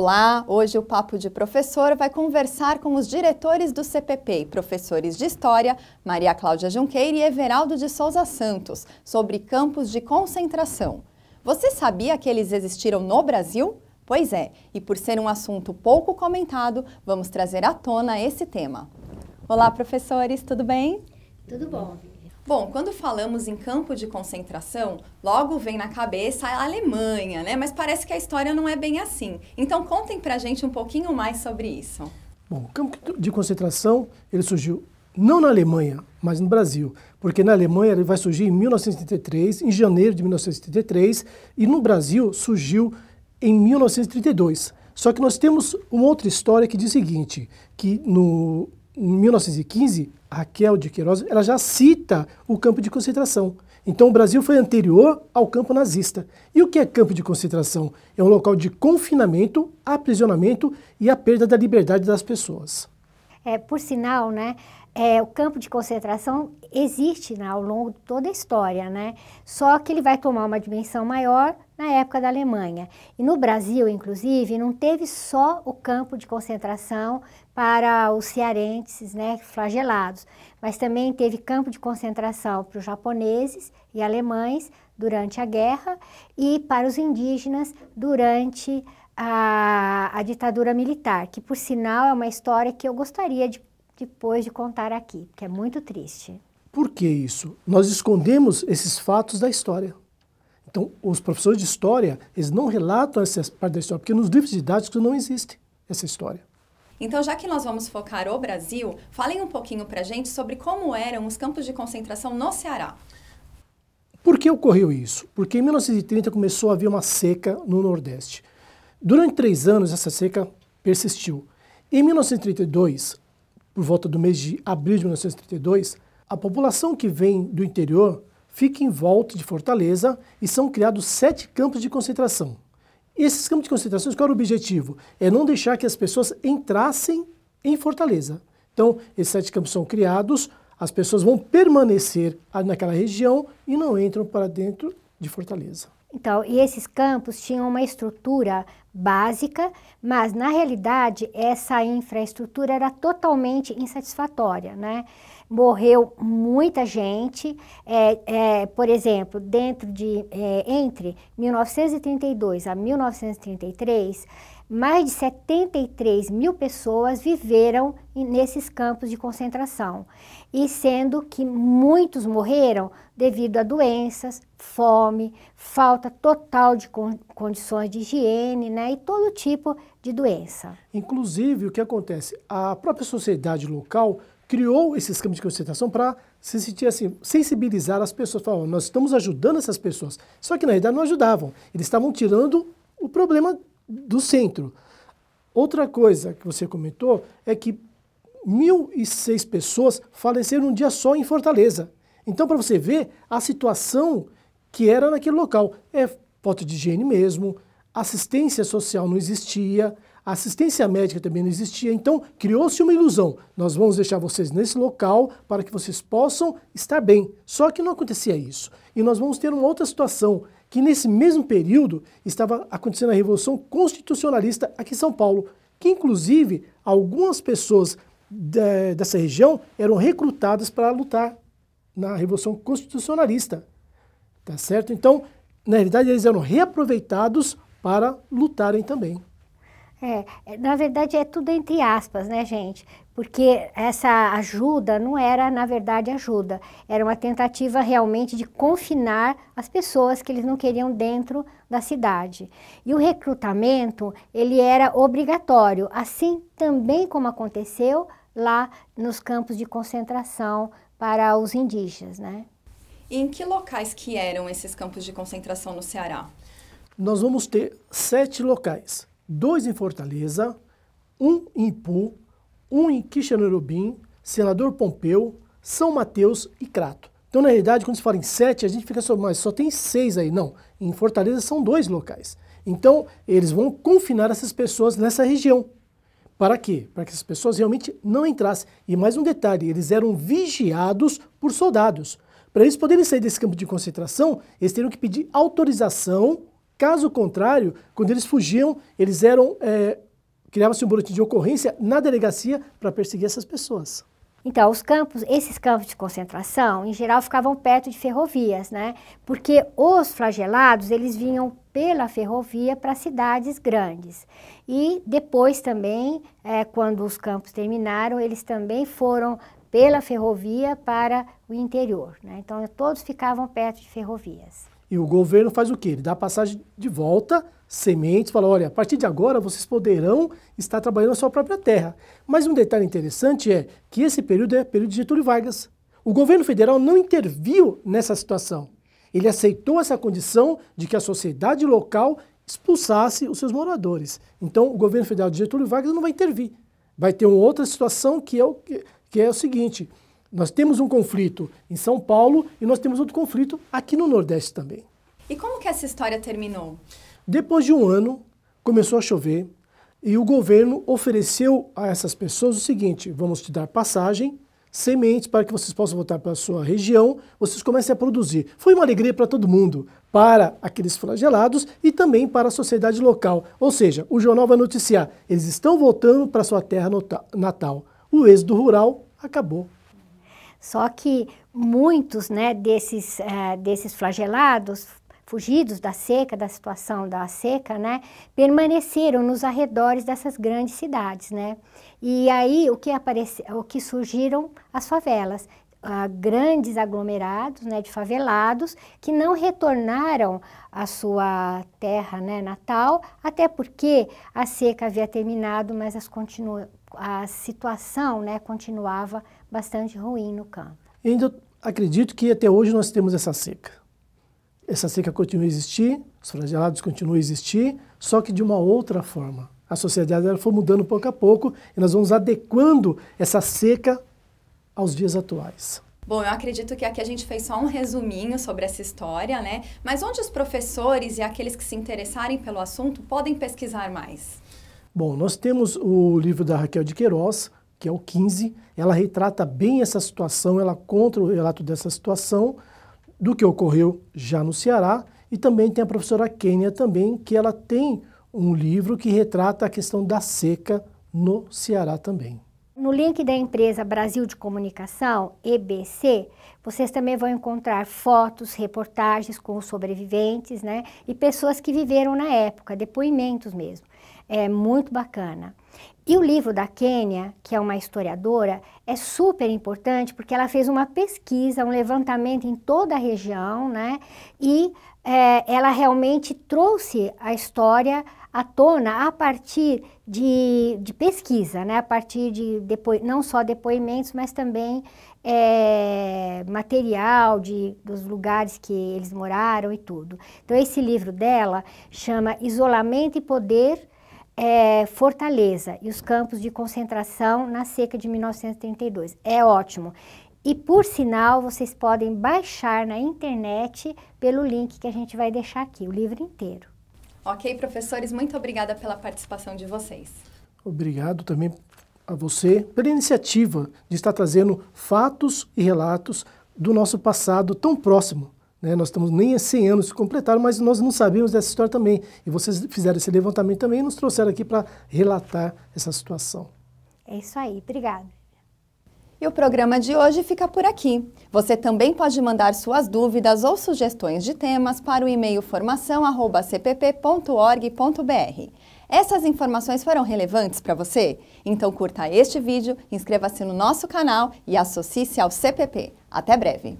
Olá, hoje o Papo de Professor vai conversar com os diretores do CPP e professores de História, Maria Cláudia Junqueira e Everaldo de Souza Santos, sobre campos de concentração. Você sabia que eles existiram no Brasil? Pois é, e por ser um assunto pouco comentado, vamos trazer à tona esse tema. Olá, professores, tudo bem? Tudo bom. Bom, quando falamos em campo de concentração, logo vem na cabeça a Alemanha, né? Mas parece que a história não é bem assim. Então contem pra gente um pouquinho mais sobre isso. Bom, o campo de concentração, ele surgiu não na Alemanha, mas no Brasil. Porque na Alemanha ele vai surgir em 1933, em janeiro de 1933, e no Brasil surgiu em 1932. Só que nós temos uma outra história que diz o seguinte, que em 1915, Raquel de Queiroz, ela já cita o campo de concentração. Então o Brasil foi anterior ao campo nazista. E o que é campo de concentração? É um local de confinamento, aprisionamento e a perda da liberdade das pessoas. Por sinal, né, o campo de concentração existe, né, ao longo de toda a história, né? Só que ele vai tomar uma dimensão maior na época da Alemanha. E no Brasil, inclusive, não teve só o campo de concentração para os cearenses, né, flagelados, mas também teve campo de concentração para os japoneses e alemães durante a guerra e para os indígenas durante a ditadura militar, que por sinal é uma história que eu gostaria depois de contar aqui, que é muito triste. Por que isso? Nós escondemos esses fatos da história. Então, os professores de história, eles não relatam essa parte da história, porque nos livros didáticos não existe essa história. Então, já que nós vamos focar o Brasil, falem um pouquinho pra gente sobre como eram os campos de concentração no Ceará. Por que ocorreu isso? Porque em 1930 começou a haver uma seca no Nordeste. Durante 3 anos, essa seca persistiu. Em 1932, por volta do mês de abril de 1932, a população que vem do interior fica em volta de Fortaleza e são criados 7 campos de concentração. Esses campos de concentração, qual era o objetivo? É não deixar que as pessoas entrassem em Fortaleza. Então, esses 7 campos são criados, as pessoas vão permanecer naquela região e não entram para dentro de Fortaleza. Então, e esses campos tinham uma estrutura básica, mas na realidade essa infraestrutura era totalmente insatisfatória, né? Morreu muita gente, por exemplo, entre 1932 a 1933, mais de 73 mil pessoas viveram nesses campos de concentração, e sendo que muitos morreram devido a doenças, fome, falta total de condições de higiene, né, e todo tipo de doença. Inclusive, o que acontece? A própria sociedade local criou esses campos de concentração para se sentir assim, sensibilizar as pessoas, falar, nós estamos ajudando essas pessoas. Só que na realidade não ajudavam, eles estavam tirando o problema do centro. Outra coisa que você comentou é que 1.006 pessoas faleceram um dia só em Fortaleza. Então, para você ver a situação que era naquele local. É falta de higiene mesmo, assistência social não existia, assistência médica também não existia, então criou-se uma ilusão. Nós vamos deixar vocês nesse local para que vocês possam estar bem. Só que não acontecia isso. E nós vamos ter uma outra situação, que nesse mesmo período estava acontecendo a Revolução Constitucionalista aqui em São Paulo, que inclusive algumas pessoas dessa região eram recrutadas para lutar na Revolução Constitucionalista. Tá certo? Então, na realidade, eles eram reaproveitados para lutarem também. Na verdade é tudo entre aspas, né, gente? Porque essa ajuda não era, na verdade, ajuda. Era uma tentativa realmente de confinar as pessoas que eles não queriam dentro da cidade. E o recrutamento, ele era obrigatório, assim também como aconteceu lá nos campos de concentração para os indígenas, né? E em que locais que eram esses campos de concentração no Ceará? Nós vamos ter 7 locais. 2 em Fortaleza, 1 em Ipu, 1 em Quixeranobim, Senador Pompeu, São Mateus e Crato. Então, na realidade, quando se fala em 7, a gente fica só tem 6 aí. Não, em Fortaleza são 2 locais. Então, eles vão confinar essas pessoas nessa região. Para quê? Para que essas pessoas realmente não entrassem. E mais um detalhe, eles eram vigiados por soldados. Para eles poderem sair desse campo de concentração, eles teriam que pedir autorização Caso contrário, quando eles fugiam, eles eram... criava-se um boletim de ocorrência na delegacia para perseguir essas pessoas. Então, esses campos de concentração, em geral, ficavam perto de ferrovias, né? Porque os flagelados, eles vinham pela ferrovia para cidades grandes. E depois também, quando os campos terminaram, eles também foram pela ferrovia para o interior, né? Então, todos ficavam perto de ferrovias. E o governo faz o quê? Ele dá a passagem de volta, sementes, fala, olha, a partir de agora vocês poderão estar trabalhando na sua própria terra. Mas um detalhe interessante é que esse período é período de Getúlio Vargas. O governo federal não interviu nessa situação. Ele aceitou essa condição de que a sociedade local expulsasse os seus moradores. Então, o governo federal de Getúlio Vargas não vai intervir. Vai ter uma outra situação que é o seguinte... Nós temos um conflito em São Paulo e nós temos outro conflito aqui no Nordeste também. E como que essa história terminou? Depois de um ano, começou a chover e o governo ofereceu a essas pessoas o seguinte, vamos te dar passagem, sementes para que vocês possam voltar para a sua região, vocês comecem a produzir. Foi uma alegria para todo mundo, para aqueles flagelados e também para a sociedade local. Ou seja, o jornal vai noticiar, eles estão voltando para a sua terra natal. O êxodo rural acabou. Só que muitos, né, desses flagelados, fugidos da seca, da situação da seca, né, permaneceram nos arredores dessas grandes cidades, né? E aí o que surgiram as favelas, grandes aglomerados, né, de favelados que não retornaram à sua terra, né, natal, até porque a seca havia terminado, mas a situação, né, continuava bastante ruim no campo. Eu ainda acredito que até hoje nós temos essa seca. Essa seca continua a existir, os flagelados continuam a existir, só que de uma outra forma. A sociedade ela foi mudando pouco a pouco e nós vamos adequando essa seca aos dias atuais. Bom, eu acredito que aqui a gente fez só um resuminho sobre essa história, né? Mas onde os professores e aqueles que se interessarem pelo assunto podem pesquisar mais? Bom, nós temos o livro da Raquel de Queiroz, que é o 15, ela retrata bem essa situação, ela conta o relato dessa situação, do que ocorreu já no Ceará, e também tem a professora Kênia também, que ela tem um livro que retrata a questão da seca no Ceará também. No link da empresa Brasil de Comunicação, EBC, vocês também vão encontrar fotos, reportagens com os sobreviventes, né, e pessoas que viveram na época, depoimentos mesmo. É muito bacana. E o livro da Kênia, que é uma historiadora, é super importante porque ela fez uma pesquisa, um levantamento em toda a região, né? E ela realmente trouxe a história à tona a partir de pesquisa, né? A partir de não só depoimentos, mas também material dos lugares que eles moraram e tudo. Então esse livro dela chama Isolamento e Poder, Fortaleza e os campos de concentração na seca de 1932. É ótimo. E, por sinal, vocês podem baixar na internet pelo link que a gente vai deixar aqui, o livro inteiro. Ok, professores, muito obrigada pela participação de vocês. Obrigado também a você pela iniciativa de estar trazendo fatos e relatos do nosso passado tão próximo. Nós estamos nem a 100 anos se completaram, mas nós não sabíamos dessa história também. E vocês fizeram esse levantamento também e nos trouxeram aqui para relatar essa situação. É isso aí, obrigada. E o programa de hoje fica por aqui. Você também pode mandar suas dúvidas ou sugestões de temas para o e-mail formação@cpp.org.br. Essas informações foram relevantes para você? Então curta este vídeo, inscreva-se no nosso canal e associe-se ao CPP. Até breve!